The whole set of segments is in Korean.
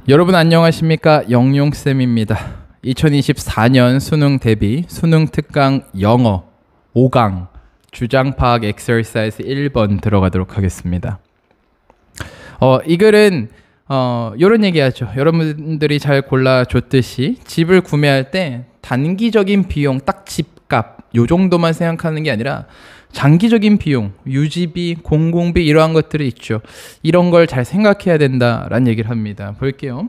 여러분 안녕하십니까? 영용쌤입니다. 2024년 수능 대비 수능 특강 영어 5강 주장 파악 엑서사이즈 1번 들어가도록 하겠습니다. 이 글은 이런 얘기하죠. 여러분들이 잘 골라줬듯이 집을 구매할 때 단기적인 비용, 딱 집값 요 정도만 생각하는 게 아니라 장기적인 비용, 유지비, 공공비 이러한 것들이 있죠. 이런 걸 잘 생각해야 된다라는 얘기를 합니다. 볼게요.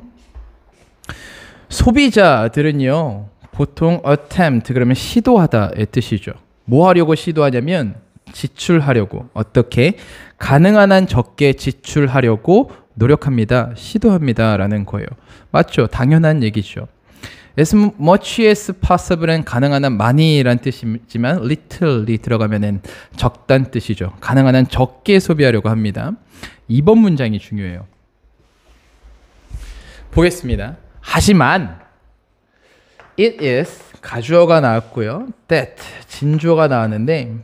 소비자들은요, 보통 attempt 그러면 시도하다의 뜻이죠. 뭐 하려고 시도하냐면 지출하려고, 어떻게 가능한 한 적게 지출하려고 노력합니다. 시도합니다 라는 거예요. 맞죠? 당연한 얘기죠. As much as possible은 가능한 한 많이란 뜻이지만 little이 들어가면은 적다는 뜻이죠. 가능한 한 적게 소비하려고 합니다. 2번 문장이 중요해요. 보겠습니다. 하지만 it is 가주어가 나왔고요. that 진주어가 나왔는데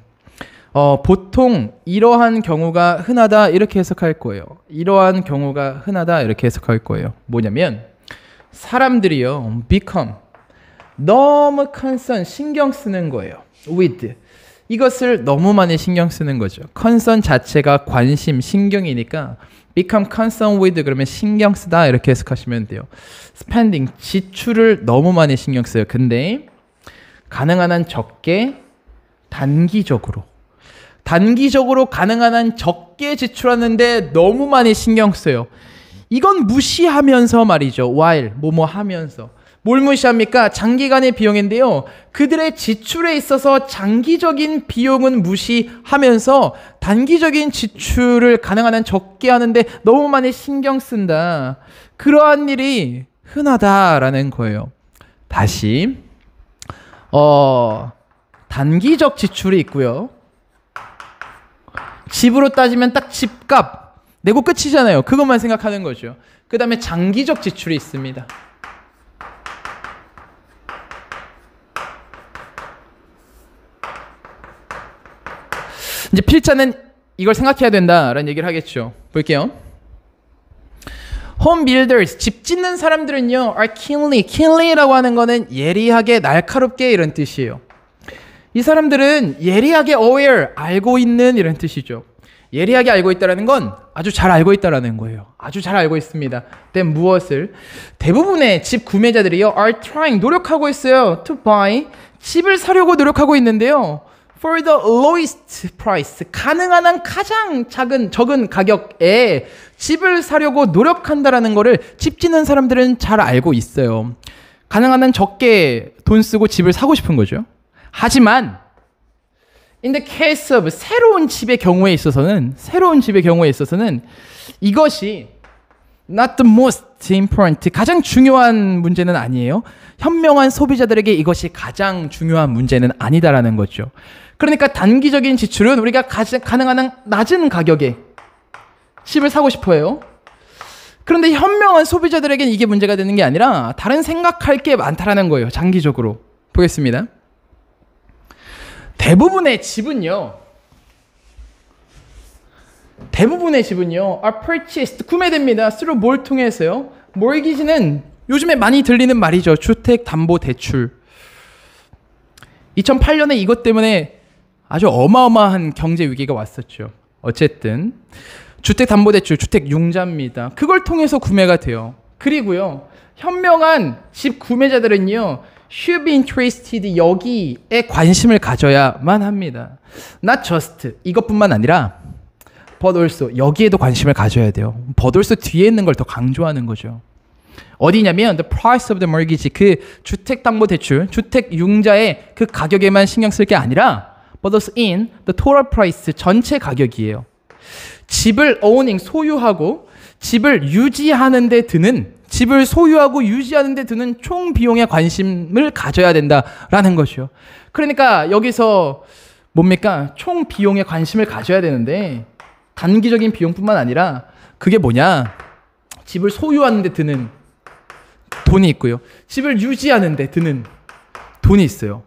보통 이러한 경우가 흔하다 이렇게 해석할 거예요. 이러한 경우가 흔하다 이렇게 해석할 거예요. 뭐냐면 사람들이요, become 너무 concern 신경 쓰는 거예요. with 이것을 너무 많이 신경 쓰는 거죠. concern 자체가 관심, 신경이니까 become concerned with 그러면 신경 쓰다 이렇게 해석하시면 돼요. spending 지출을 너무 많이 신경 써요. 근데 가능한 한 적게 단기적으로 가능한 한 적게 지출하는데 너무 많이 신경 써요. 이건 무시하면서 말이죠. while 뭐뭐 하면서 뭘 무시합니까? 장기간의 비용인데요. 그들의 지출에 있어서 장기적인 비용은 무시하면서 단기적인 지출을 가능한 한 적게 하는데 너무 많이 신경 쓴다. 그러한 일이 흔하다라는 거예요. 다시 단기적 지출이 있고요. 집으로 따지면 딱 집값 내고 끝이잖아요. 그것만 생각하는 거죠. 그 다음에 장기적 지출이 있습니다. 이제 필자는 이걸 생각해야 된다라는 얘기를 하겠죠. 볼게요. Home builders, 집 짓는 사람들은요, are keenly라고 하는 거는 예리하게, 날카롭게 이런 뜻이에요. 이 사람들은 예리하게 aware, 알고 있는 이런 뜻이죠. 예리하게 알고 있다는 건 아주 잘 알고 있다는 거예요. 아주 잘 알고 있습니다. then 무엇을? 대부분의 집 구매자들이요, are trying, 노력하고 있어요. to buy, 집을 사려고 노력하고 있는데요. for the lowest price, 가능한 한 가장 적은 가격에 집을 사려고 노력한다라는 거를 집 짓는 사람들은 잘 알고 있어요. 가능한 한 적게 돈 쓰고 집을 사고 싶은 거죠. 하지만 in the case of 새로운 집의 경우에 있어서는 이것이 not the most important, 가장 중요한 문제는 아니에요. 현명한 소비자들에게 이것이 가장 중요한 문제는 아니다라는 거죠. 그러니까 단기적인 지출은 우리가 가능한 한 낮은 가격에 집을 사고 싶어요. 그런데 현명한 소비자들에게는 이게 문제가 되는 게 아니라 다른 생각할 게 많다라는 거예요. 장기적으로. 보겠습니다. 대부분의 집은요 are purchased, 구매됩니다. through 뭘 통해서요? mortgage는 요즘에 많이 들리는 말이죠. 주택담보대출. 2008년에 이것 때문에 아주 어마어마한 경제 위기가 왔었죠. 어쨌든 주택담보대출, 주택융자입니다. 그걸 통해서 구매가 돼요. 그리고요, 현명한 집 구매자들은요, should be interested, 여기에 관심을 가져야만 합니다. Not just, 이것뿐만 아니라 but also, 여기에도 관심을 가져야 돼요. but also 뒤에 있는 걸 더 강조하는 거죠. 어디냐면 the price of the mortgage, 그 주택담보대출, 주택융자의 그 가격에만 신경 쓸 게 아니라 but also in the total price, 전체 가격이에요. 집을 owning, 소유하고 집을 유지하는 데 드는, 집을 소유하고 유지하는 데 드는 총 비용에 관심을 가져야 된다라는 것이요. 그러니까 여기서 뭡니까? 총 비용에 관심을 가져야 되는데 단기적인 비용뿐만 아니라 그게 뭐냐? 집을 소유하는 데 드는 돈이 있고요. 집을 유지하는 데 드는 돈이 있어요.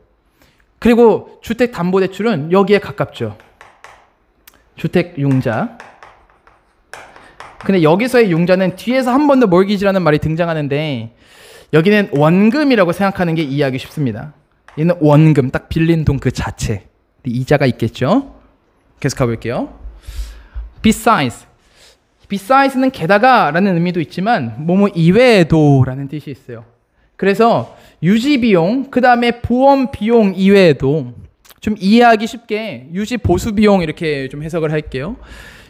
그리고 주택담보대출은 여기에 가깝죠. 주택융자. 근데 여기서의 융자는 뒤에서 한 번 더 mortgage라는 말이 등장하는데 여기는 원금이라고 생각하는 게 이해하기 쉽습니다. 얘는 원금, 딱 빌린 돈 그 자체. 이자가 있겠죠? 계속 가볼게요. Besides는 게다가 라는 의미도 있지만 뭐뭐 이외에도 라는 뜻이 있어요. 그래서 유지비용, 그 다음에 보험비용 이외에도 좀 이해하기 쉽게 유지보수비용 이렇게 좀 해석을 할게요.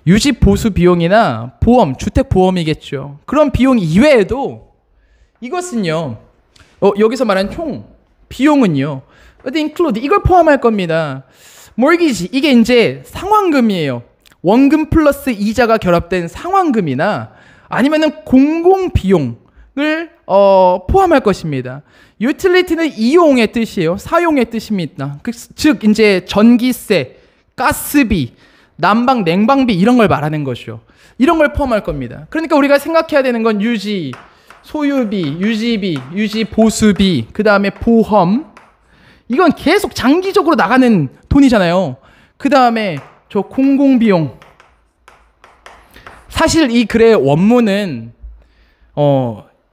유지보수비용이나 보험, 주택보험이겠죠. 그런 비용 이외에도 이것은요. 여기서 말한 총 비용은요. include 이걸 포함할 겁니다. mortgage 이게 이제 상환금이에요. 원금 플러스 이자가 결합된 상환금이나 아니면은 공공비용을 포함할 것입니다. utility는 이용의 뜻이에요. 사용의 뜻입니다. 즉 이제 전기세, 가스비, 난방, 냉방비 이런 걸 말하는 것이죠. 이런 걸 포함할 겁니다. 그러니까 우리가 생각해야 되는 건 유지, 소유비, 유지비, 유지보수비, 그 다음에 보험. 이건 계속 장기적으로 나가는 돈이잖아요. 그 다음에 저 공공비용. 사실 이 글의 원문은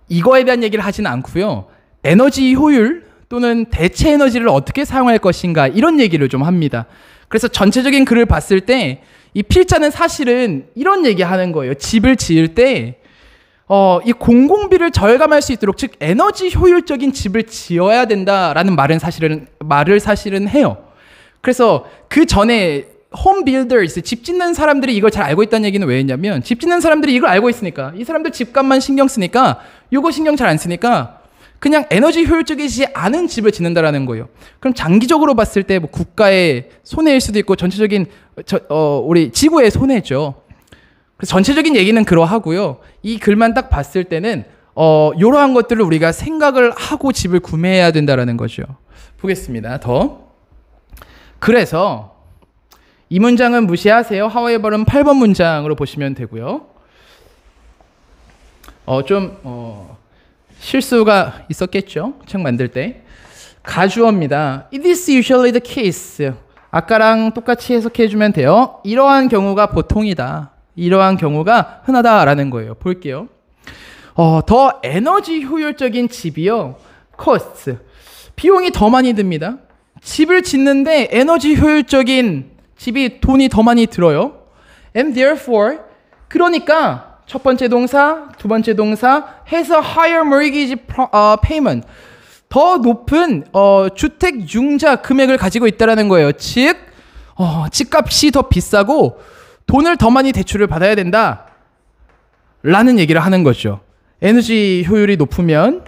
이거에 대한 얘기를 하지는 않고요. 에너지 효율 또는 대체 에너지를 어떻게 사용할 것인가 이런 얘기를 좀 합니다. 그래서 전체적인 글을 봤을 때 이 필자는 사실은 이런 얘기하는 거예요. 집을 지을 때 이 공공비를 절감할 수 있도록 즉 에너지 효율적인 집을 지어야 된다라는 말을 사실은 해요. 그래서 그 전에 홈 빌더스, 집 짓는 사람들이 이걸 잘 알고 있다는 얘기는 왜냐면 집 짓는 사람들이 이걸 알고 있으니까 이 사람들 집값만 신경 쓰니까 이거 신경 잘 안 쓰니까 그냥 에너지 효율적이지 않은 집을 짓는다라는 거예요. 그럼 장기적으로 봤을 때 뭐 국가의 손해일 수도 있고 전체적인 우리 지구의 손해죠. 그래서 전체적인 얘기는 그러하고요. 이 글만 딱 봤을 때는 이러한 것들을 우리가 생각을 하고 집을 구매해야 된다라는 거죠. 보겠습니다. 더. 그래서 이 문장은 무시하세요. however는 8번 문장으로 보시면 되고요. 실수가 있었겠죠. 책 만들 때. 가주어입니다. It is usually the case. 아까랑 똑같이 해석해주면 돼요. 이러한 경우가 보통이다. 이러한 경우가 흔하다라는 거예요. 볼게요. 더 에너지 효율적인 집이요. cost. 비용이 더 많이 듭니다. 집을 짓는데 에너지 효율적인 집이 돈이 더 많이 들어요. And therefore, 그러니까 첫 번째 동사, 두 번째 동사 해서 higher mortgage payment. 더 높은 주택 융자 금액을 가지고 있다라는 거예요. 즉, 집값이 더 비싸고 돈을 더 많이 대출을 받아야 된다. 라는 얘기를 하는 거죠. 에너지 효율이 높으면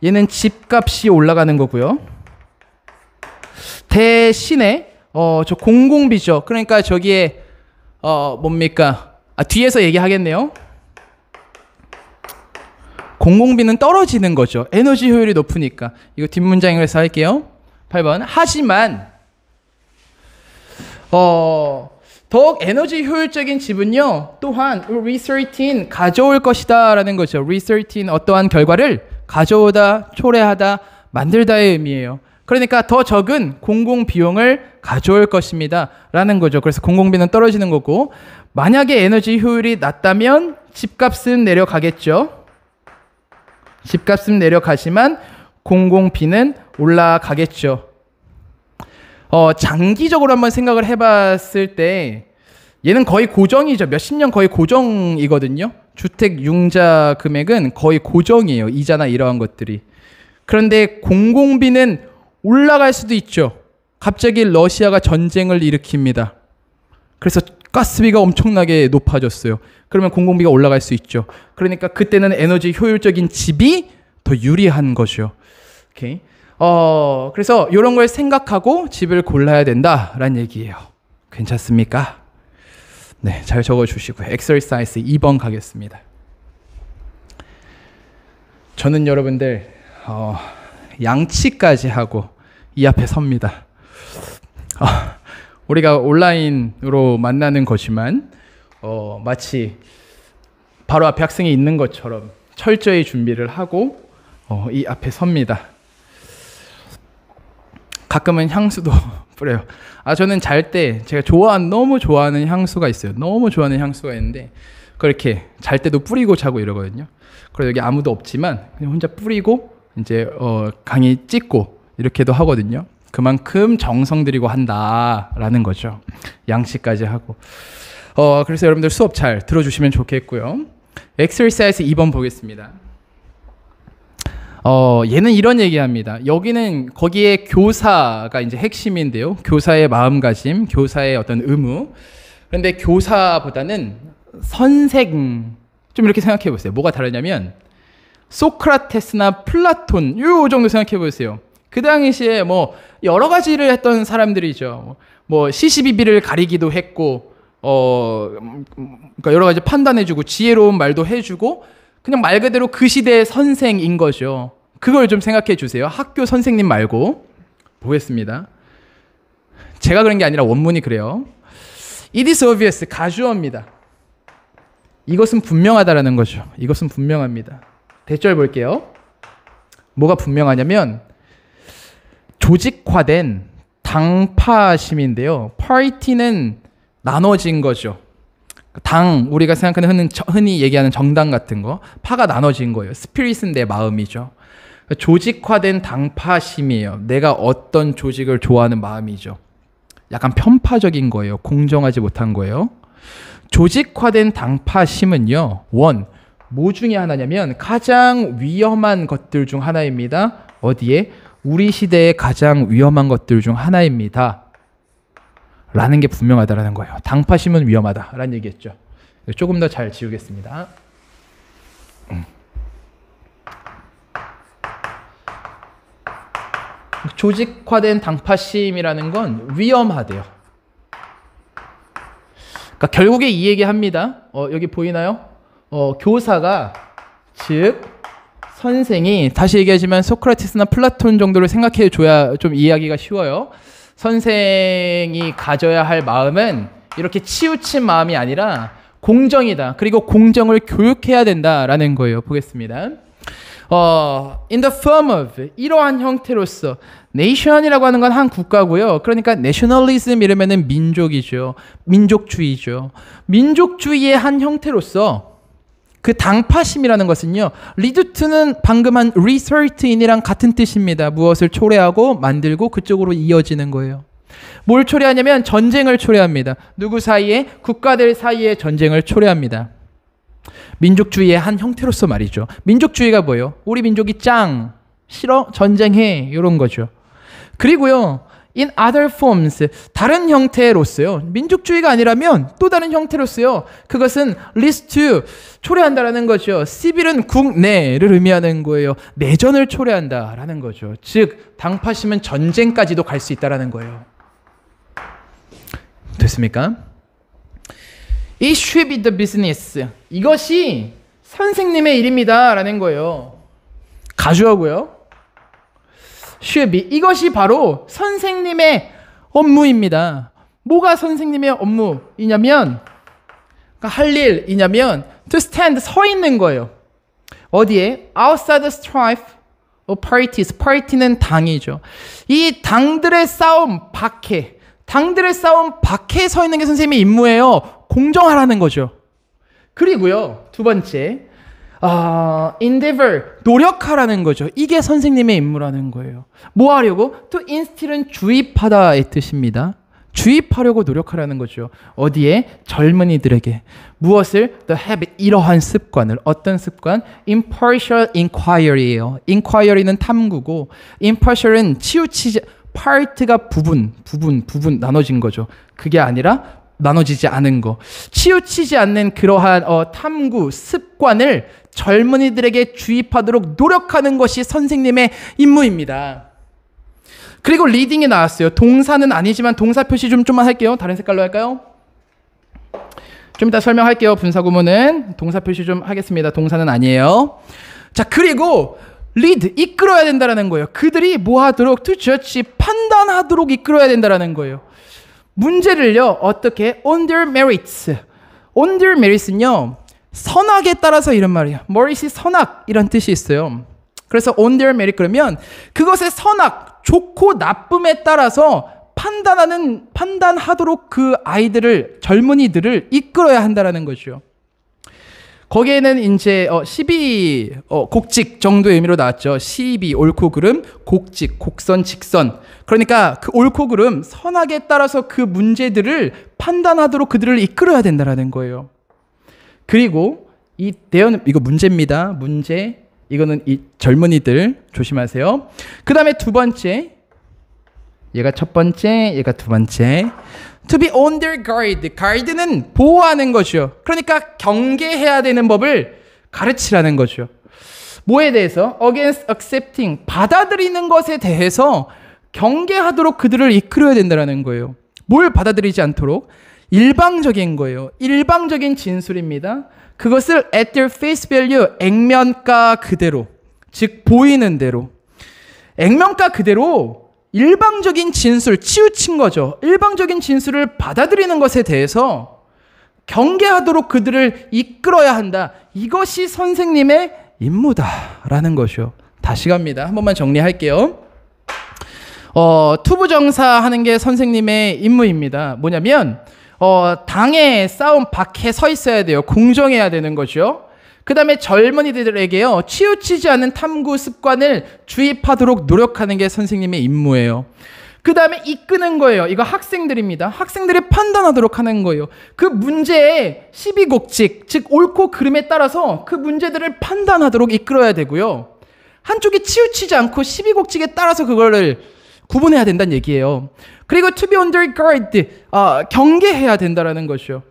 얘는 집값이 올라가는 거고요. 대신에 저 공공비죠. 그러니까 저기에 뭡니까? 뒤에서 얘기하겠네요. 공공비는 떨어지는 거죠. 에너지 효율이 높으니까. 이거 뒷문장에서 할게요. 8번. 하지만 더욱 에너지 효율적인 집은요. 또한 researching 가져올 것이다 라는 거죠. researching 어떠한 결과를 가져오다, 초래하다, 만들다의 의미예요. 그러니까 더 적은 공공비용을 가져올 것입니다 라는 거죠. 그래서 공공비는 떨어지는 거고 만약에 에너지 효율이 낮다면 집값은 내려가겠죠. 집값은 내려가지만 공공비는 올라가겠죠. 장기적으로 한번 생각을 해봤을 때 얘는 거의 고정이죠. 몇십 년 거의 고정이거든요. 주택 융자 금액은 거의 고정이에요. 이자나 이러한 것들이. 그런데 공공비는 올라갈 수도 있죠. 갑자기 러시아가 전쟁을 일으킵니다. 그래서 가스비가 엄청나게 높아졌어요. 그러면 공공비가 올라갈 수 있죠. 그러니까 그때는 에너지 효율적인 집이 더 유리한 거죠. 오케이. 그래서 이런 걸 생각하고 집을 골라야 된다라는 얘기예요. 괜찮습니까? 네, 잘 적어주시고요. exercise 2번 가겠습니다. 저는 여러분들 양치까지 하고 이 앞에 섭니다. 우리가 온라인으로 만나는 거지만 마치 바로 앞에 학생이 있는 것처럼 철저히 준비를 하고 이 앞에 섭니다. 가끔은 향수도 뿌려요. 저는 잘 때 제가 너무 좋아하는 향수가 있어요. 너무 좋아하는 향수가 있는데 그렇게 잘 때도 뿌리고 자고 이러거든요. 그래서 여기 아무도 없지만 그냥 혼자 뿌리고 이제 강의 찍고 이렇게도 하거든요. 그만큼 정성 들이고 한다라는 거죠. 양치까지 하고. 그래서 여러분들 수업 잘 들어주시면 좋겠고요. 엑서사이즈 2번 보겠습니다. 얘는 이런 얘기합니다. 여기는 거기에 교사가 이제 핵심인데요. 교사의 마음가짐, 교사의 어떤 의무. 그런데 교사보다는 선생, 좀 이렇게 생각해 보세요. 뭐가 다르냐면 소크라테스나 플라톤 요 정도 생각해 보세요. 그 당시에 뭐 여러 가지를 했던 사람들이죠. 뭐 시시비비를 가리기도 했고, 그러니까 여러 가지 판단해주고 지혜로운 말도 해주고 그냥 말 그대로 그 시대의 선생인 거죠. 그걸 좀 생각해 주세요. 학교 선생님 말고. 보겠습니다. 제가 그런 게 아니라 원문이 그래요. It is obvious, 가주어입니다. 이것은 분명하다라는 거죠. 이것은 분명합니다. 대절 볼게요. 뭐가 분명하냐면 조직화된 당파심인데요. 파티는 나눠진 거죠. 당, 우리가 생각하는 흔히 얘기하는 정당 같은 거, 파가 나눠진 거예요. 스피릿은 내 마음이죠. 조직화된 당파심이에요. 내가 어떤 조직을 좋아하는 마음이죠. 약간 편파적인 거예요. 공정하지 못한 거예요. 조직화된 당파심은요, 뭐 중에 하나냐면 가장 위험한 것들 중 하나입니다. 어디에? 우리 시대의 가장 위험한 것들 중 하나입니다. 라는 게 분명하다라는 거예요. 당파심은 위험하다라는 얘기했죠. 조금 더 잘 지우겠습니다. 조직화된 당파심이라는 건 위험하대요. 그러니까 결국에 이 얘기합니다. 여기 보이나요? 교사가, 즉 선생이, 다시 얘기하지만 소크라테스나 플라톤 정도를 생각해 줘야 좀 이해하기가 쉬워요. 선생이 가져야 할 마음은 이렇게 치우친 마음이 아니라 공정이다. 그리고 공정을 교육해야 된다라는 거예요. 보겠습니다. In the form of, 이러한 형태로서. nation이라고 하는 건 한 국가고요. 그러니까 nationalism 이러면은 민족이죠. 민족주의죠. 민족주의의 한 형태로서 그 당파심이라는 것은요, lead to는 방금 한 result in이랑 같은 뜻입니다. 무엇을 초래하고 만들고 그쪽으로 이어지는 거예요. 뭘 초래하냐면 전쟁을 초래합니다. 누구 사이에? 국가들 사이에 전쟁을 초래합니다. 민족주의의 한 형태로서 말이죠. 민족주의가 뭐예요? 우리 민족이 짱, 싫어? 전쟁해. 이런 거죠. 그리고요, in other forms, 다른 형태로서요. 민족주의가 아니라면 또 다른 형태로서요. 그것은 leads to, 초래한다라는 거죠. 시빌은 국내를 의미하는 거예요. 내전을 초래한다라는 거죠. 즉 당파심은 전쟁까지도 갈 수 있다라는 거예요. 됐습니까? It should be the business. 이것이 선생님의 일입니다. 라는 거예요. 가주어고요. should be. 이것이 바로 선생님의 업무입니다. 뭐가 선생님의 업무이냐면, 그러니까 할 일이냐면, to stand, 서 있는 거예요. 어디에? outside the strife of parties. party는 당이죠. 이 당들의 싸움 밖에, 당들의 싸움 밖에 서 있는 게 선생님의 임무예요. 공정하라는 거죠. 그리고요, 두 번째, endeavor, 노력하라는 거죠. 이게 선생님의 임무라는 거예요. 뭐 하려고? to instill은 주입하다의 뜻입니다. 주입하려고 노력하라는 거죠. 어디에? 젊은이들에게. 무엇을? The habit, 이러한 습관을. 어떤 습관? impartial inquiry예요. inquiry는 탐구고, impartial은 치우치지, part가 부분 나눠진 거죠. 그게 아니라 나눠지지 않은 거. 치우치지 않는 그러한 탐구, 습관을 젊은이들에게 주입하도록 노력하는 것이 선생님의 임무입니다. 그리고 리딩이 나왔어요. 동사는 아니지만 동사 표시 좀만 할게요. 다른 색깔로 할까요? 좀 이따 설명할게요. 분사구문은 동사 표시 좀 하겠습니다. 동사는 아니에요. 자, 그리고 lead, 이끌어야 된다는 거예요. 그들이 뭐 하도록? to judge, 판단하도록 이끌어야 된다는 거예요. 문제를요, 어떻게? on their merits. on their merits는요, 선악에 따라서 이런 말이에요. merit이 선악, 이런 뜻이 있어요. 그래서 on their merit 그러면 그것의 선악, 좋고 나쁨에 따라서 판단하도록 그 아이들을, 젊은이들을 이끌어야 한다라는 거죠. 거기에는 이제 12곡직 정도의 의미로 나왔죠. 시비, 옳고 그름, 곡직, 곡선, 직선. 그러니까 그 옳고 그름, 선악에 따라서 그 문제들을 판단하도록 그들을 이끌어야 된다라는 거예요. 그리고 이거 문제입니다. 문제. 이거는 이 젊은이들 조심하세요. 그 다음에 두 번째, 얘가 첫 번째, 얘가 두 번째. To be on their guard. guard는 보호하는 거죠. 그러니까 경계해야 되는 법을 가르치라는 거죠. 뭐에 대해서? against accepting. 받아들이는 것에 대해서 경계하도록 그들을 이끌어야 된다는 거예요. 뭘 받아들이지 않도록? 일방적인 거예요. 일방적인 진술입니다. 그것을 at their face value, 액면가 그대로, 즉 보이는 대로, 액면가 그대로 일방적인 진술, 치우친 거죠. 일방적인 진술을 받아들이는 것에 대해서 경계하도록 그들을 이끌어야 한다. 이것이 선생님의 임무다라는 것이요. 다시 갑니다. 한 번만 정리할게요. 투부정사 하는 게 선생님의 임무입니다. 뭐냐면 당의 싸움 밖에 서 있어야 돼요. 공정해야 되는 거죠. 그 다음에 젊은이들에게요, 치우치지 않은 탐구 습관을 주입하도록 노력하는 게 선생님의 임무예요. 그 다음에 이끄는 거예요. 이거 학생들입니다. 학생들이 판단하도록 하는 거예요. 그 문제의 시비곡직, 즉 옳고 그름에 따라서 그 문제들을 판단하도록 이끌어야 되고요. 한쪽이 치우치지 않고 시비곡직에 따라서 그거를 구분해야 된다는 얘기예요. 그리고 to be on their guard, 경계해야 된다라는 것이요.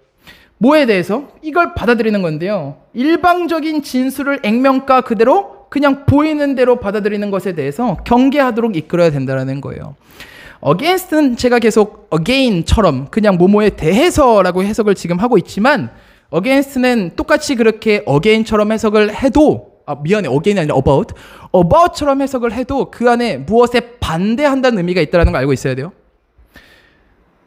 뭐에 대해서? 이걸 받아들이는 건데요. 일방적인 진술을 액면가 그대로 그냥 보이는 대로 받아들이는 것에 대해서 경계하도록 이끌어야 된다는 거예요. against는 제가 계속 again처럼 그냥 뭐뭐에 대해서라고 해석을 지금 하고 있지만 against는 똑같이 그렇게 again처럼 해석을 해도 again이 아니라 about처럼 해석을 해도 그 안에 무엇에 반대한다는 의미가 있다는 걸 알고 있어야 돼요.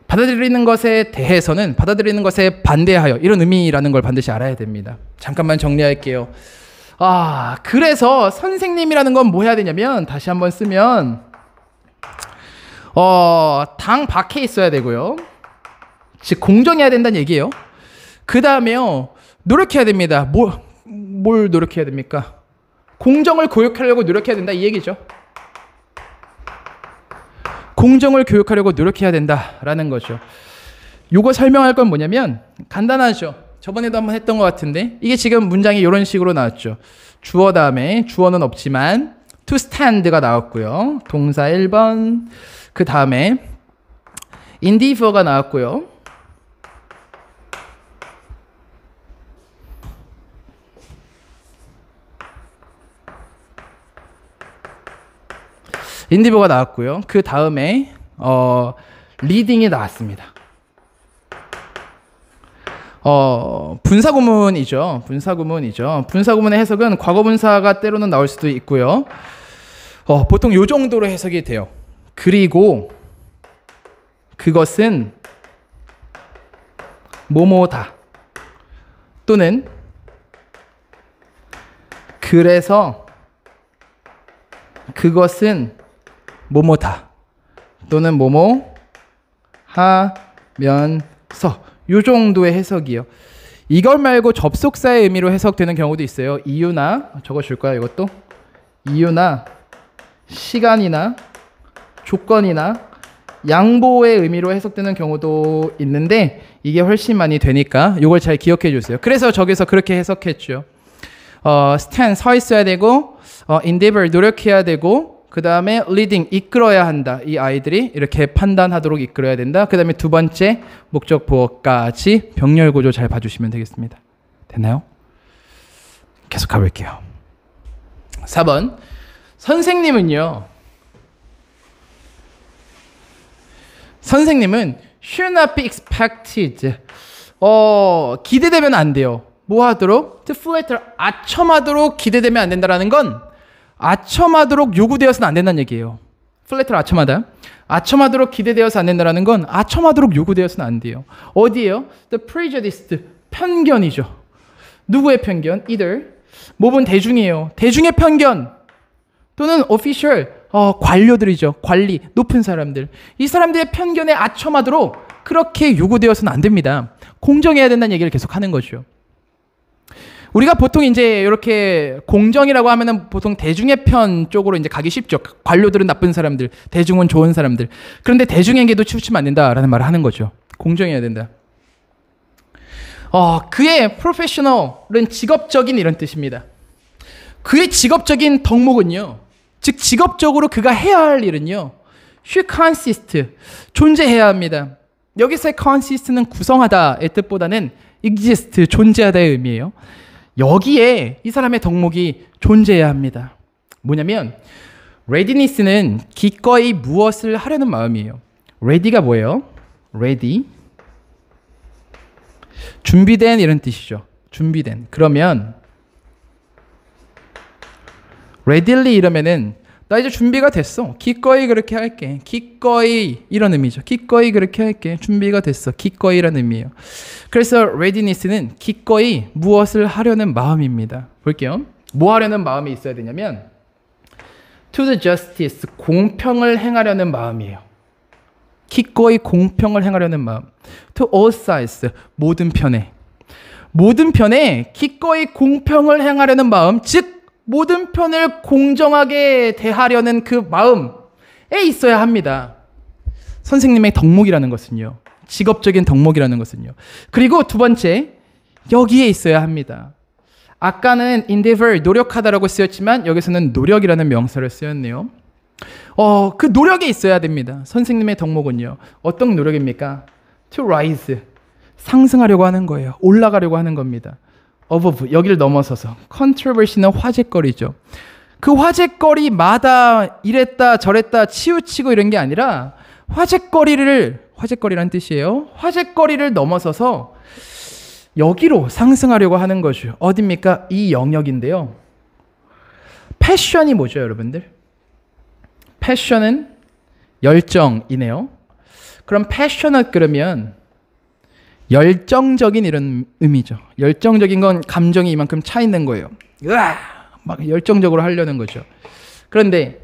받아들이는 것에 대해서는 받아들이는 것에 반대하여, 이런 의미라는 걸 반드시 알아야 됩니다. 잠깐만 정리할게요. 그래서 선생님이라는 건 뭐 해야 되냐면, 다시 한번 쓰면 당 밖에 있어야 되고요. 즉 공정해야 된다는 얘기예요. 그 다음에요, 노력해야 됩니다. 뭘 노력해야 됩니까? 공정을 교육하려고 노력해야 된다, 이 얘기죠. 공정을 교육하려고 노력해야 된다라는 거죠. 요거 설명할 건 뭐냐면 간단하죠. 저번에도 한번 했던 것 같은데, 이게 지금 문장이 이런 식으로 나왔죠. 주어 다음에, 주어는 없지만 to stand가 나왔고요. 동사 1번. 그 다음에 endeavor가 나왔고요. 인디버가 나왔고요. 그 다음에 리딩이 나왔습니다. 분사구문이죠. 분사구문의 해석은 과거분사가 때로는 나올 수도 있고요. 보통 요 정도로 해석이 돼요. 그리고 그것은 뭐뭐다, 또는 그래서 그것은 뭐뭐다, 또는 뭐뭐 하면서, 요 정도의 해석이요. 이걸 말고 접속사의 의미로 해석되는 경우도 있어요. 이유나, 적어줄까요? 이것도 이유나 시간이나 조건이나 양보의 의미로 해석되는 경우도 있는데, 이게 훨씬 많이 되니까 이걸 잘 기억해 주세요. 그래서 저기서 그렇게 해석했죠. stand, 서 있어야 되고, endeavor, 노력해야 되고, 그 다음에 leading, 이끌어야 한다. 이 아이들이 이렇게 판단하도록 이끌어야 된다. 그 다음에 두 번째, 목적 보어까지 병렬 구조 잘 봐주시면 되겠습니다. 됐나요? 계속 가볼게요. 4번. 선생님은 should not be expected. 기대되면 안 돼요. 뭐 하도록? to flatter, 아첨하도록 기대되면 안 된다라는 건 아첨하도록 요구되어서는 안 된다는 얘기예요. 플래트를 아첨하도록 기대되어서 안 된다는 건 아첨하도록 요구되어서는 안 돼요. 어디예요? The prejudiced, 편견이죠. 누구의 편견? either 몹은 대중이에요. 대중의 편견, 또는 official, 관료들이죠. 관리, 높은 사람들. 이 사람들의 편견에 아첨하도록 그렇게 요구되어서는 안 됩니다. 공정해야 된다는 얘기를 계속 하는 거죠. 우리가 보통 이제 이렇게 공정이라고 하면은 보통 대중의 편 쪽으로 이제 가기 쉽죠. 관료들은 나쁜 사람들, 대중은 좋은 사람들. 그런데 대중에게도 치우치면 안 된다라는 말을 하는 거죠. 공정해야 된다. 그의 프로페셔널은 직업적인 이런 뜻입니다. 그의 직업적인 덕목은요. 즉 직업적으로 그가 해야 할 일은요. should consist, 존재해야 합니다. 여기서의 consist는 구성하다의 뜻보다는 exist, 존재하다의 의미예요. 여기에 이 사람의 덕목이 존재해야 합니다. 뭐냐면 readiness는 기꺼이 무엇을 하려는 마음이에요. ready가 뭐예요? ready, 준비된 이런 뜻이죠. 준비된. 그러면 readily 이러면은 나 이제 준비가 됐어. 기꺼이 그렇게 할게. 기꺼이 이런 의미죠. 기꺼이 그렇게 할게. 준비가 됐어. 기꺼이라는 의미예요. 그래서 readiness는 기꺼이 무엇을 하려는 마음입니다. 볼게요. 뭐 하려는 마음이 있어야 되냐면 to the justice, 공평을 행하려는 마음이에요. 기꺼이 공평을 행하려는 마음. to all sides, 모든 편에. 모든 편에 기꺼이 공평을 행하려는 마음, 즉 모든 편을 공정하게 대하려는 그 마음에 있어야 합니다. 선생님의 덕목이라는 것은요. 직업적인 덕목이라는 것은요. 그리고 두 번째, 여기에 있어야 합니다. 아까는 endeavor, 노력하다라고 쓰였지만 여기서는 노력이라는 명사를 쓰였네요. 그 노력에 있어야 됩니다. 선생님의 덕목은요. 어떤 노력입니까? to rise, 상승하려고 하는 거예요. 올라가려고 하는 겁니다. above, 여기를 넘어서서. controversy는 화제거리죠. 그 화제거리마다 이랬다 저랬다 치우치고 이런 게 아니라 화제거리란 뜻이에요. 화제거리를 넘어서서 여기로 상승하려고 하는 거죠. 어딥니까? 이 영역인데요. 패션이 뭐죠, 여러분들? 패션은 열정이네요. 그럼 패셔넛 그러면 열정적인 이런 의미죠. 열정적인 건 감정이 이만큼 차 있는 거예요. 으아! 막 열정적으로 하려는 거죠. 그런데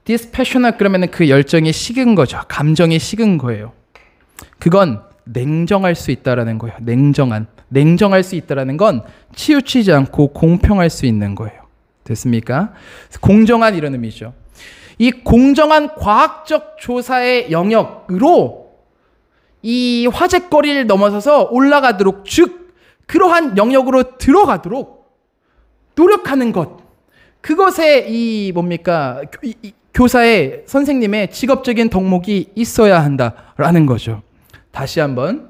dispassionate 그러면 그 열정이 식은 거죠. 감정이 식은 거예요. 그건 냉정할 수 있다라는 거예요. 냉정할 수 있다라는 건 치우치지 않고 공평할 수 있는 거예요. 됐습니까? 공정한 이런 의미죠. 이 공정한 과학적 조사의 영역으로 이 화제거리를 넘어서서 올라가도록, 즉 그러한 영역으로 들어가도록 노력하는 것. 그것에 이 뭡니까? 교사의 선생님의 직업적인 덕목이 있어야 한다라는 거죠. 다시 한번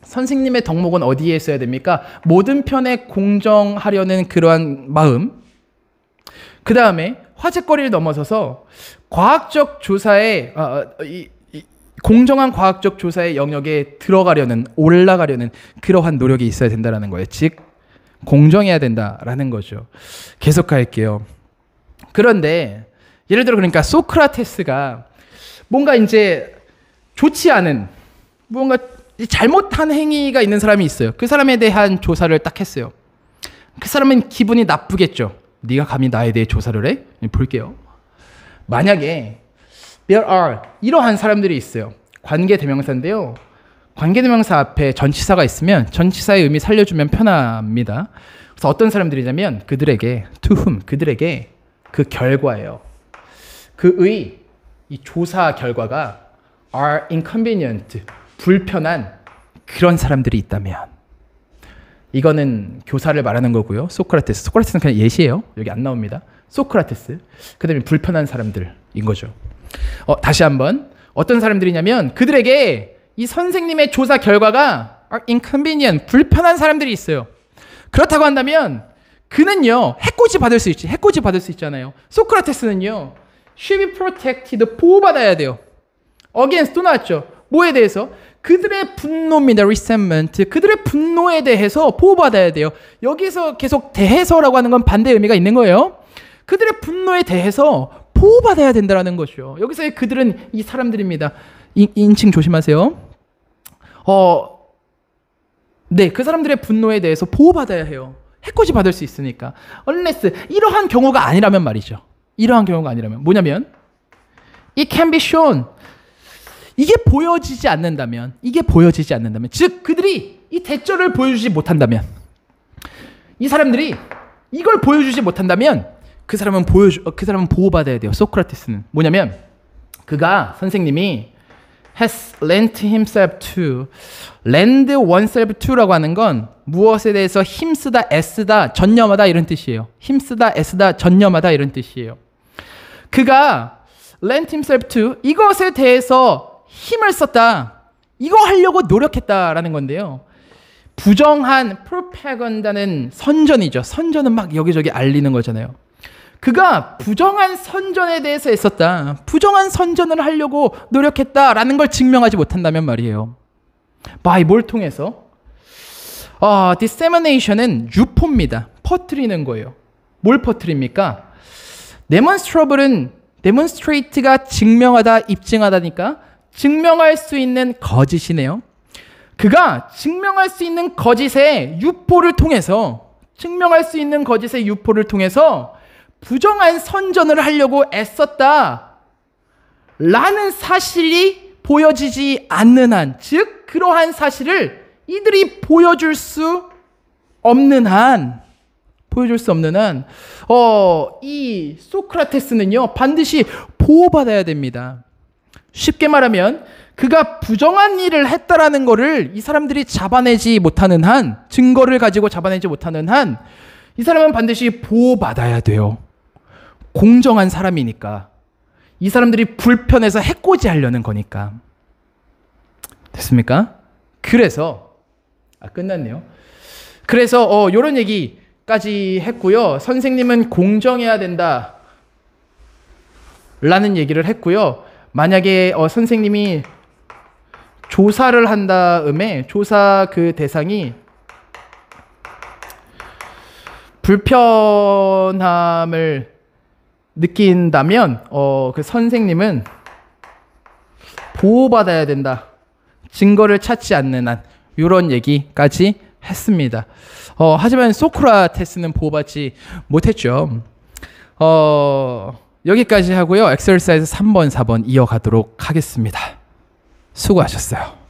선생님의 덕목은 어디에 있어야 됩니까? 모든 편에 공정하려는 그러한 마음. 그 다음에 화제거리를 넘어서서 과학적 조사의 공정한 과학적 조사의 영역에 들어가려는, 올라가려는 그러한 노력이 있어야 된다는 거예요. 즉 공정해야 된다라는 거죠. 계속할게요. 그런데 예를 들어 그러니까 소크라테스가 뭔가 이제 좋지 않은, 뭔가 잘못한 행위가 있는 사람이 있어요. 그 사람에 대한 조사를 딱 했어요. 그 사람은 기분이 나쁘겠죠. 네가 감히 나에 대해 조사를 해? 볼게요. 만약에 there are 이러한 사람들이 있어요. 관계대명사인데요. 관계대명사 앞에 전치사가 있으면 전치사의 의미 살려주면 편합니다. 그래서 어떤 사람들이냐면 그들에게, to whom, 그들에게 그 결과예요. 그의 이 조사 결과가 are inconvenient, 불편한 그런 사람들이 있다면, 이거는 교사를 말하는 거고요. 소크라테스는 그냥 예시예요. 여기 안 나옵니다. 소크라테스. 그 다음에 불편한 사람들인 거죠. 다시 한번. 어떤 사람들이냐면 그들에게 이 선생님의 조사 결과가 are inconvenient, 불편한 사람들이 있어요. 그렇다고 한다면 그는요, 해코지 받을 수 있지. 해코지 받을 수 있잖아요. 소크라테스는요, should be protected, 보호받아야 돼요. against 또 나왔죠. 뭐에 대해서? 그들의 분노입니다. resentment. 그들의 분노에 대해서 보호받아야 돼요. 여기서 계속 대해서라고 하는 건 반대 의미가 있는 거예요. 그들의 분노에 대해서 보호받아야 된다는 거죠. 여기서의 그들은 이 사람들입니다. 인칭 조심하세요. 네, 그 사람들의 분노에 대해서 보호받아야 해요. 해코지 받을 수 있으니까. unless 이러한 경우가 아니라면 말이죠. 이러한 경우가 아니라면 뭐냐면 it can be shown. 이게 보여지지 않는다면 즉 그들이 이 대절을 보여주지 못한다면 이 사람들이 이걸 보여주지 못한다면 그 사람은 보호받아야 돼요. 소크라테스는 뭐냐면 그가 선생님이 has lent himself to lend oneself to라고 하는 건 무엇에 대해서 힘쓰다, 애쓰다, 전념하다 이런 뜻이에요. 힘쓰다, 애쓰다, 전념하다 이런 뜻이에요. 그가 lent himself to 이것에 대해서 힘을 썼다. 이거 하려고 노력했다라는 건데요. 부정한 프로파간다는 선전이죠. 선전은 막 여기저기 알리는 거잖아요. 그가 부정한 선전에 대해서 애썼다. 부정한 선전을 하려고 노력했다라는 걸 증명하지 못한다면 말이에요. 뭘 통해서? dissemination은 유포입니다. 퍼뜨리는 거예요. 뭘 퍼뜨립니까? demonstrate가 증명하다, 입증하다니까 증명할 수 있는 거짓이네요. 그가 증명할 수 있는 거짓의 유포를 통해서 부정한 선전을 하려고 애썼다 라는 사실이 보여지지 않는 한, 즉 그러한 사실을 이들이 보여줄 수 없는 한 이 소크라테스는요 반드시 보호받아야 됩니다. 쉽게 말하면 그가 부정한 일을 했다라는 거를 이 사람들이 잡아내지 못하는 한, 증거를 가지고 잡아내지 못하는 한 이 사람은 반드시 보호받아야 돼요. 공정한 사람이니까. 이 사람들이 불편해서 해코지하려는 거니까. 됐습니까? 그래서 끝났네요. 그래서 이런 얘기까지 했고요. 선생님은 공정해야 된다 라는 얘기를 했고요. 만약에 선생님이 조사를 한 다음에 조사 그 대상이 불편함을 느낀다면 그 선생님은 보호받아야 된다. 증거를 찾지 않는 한 이런 얘기까지 했습니다. 하지만 소크라테스는 보호받지 못했죠. 여기까지 하고요. 엑서사이즈 3번, 4번 이어가도록 하겠습니다. 수고하셨어요.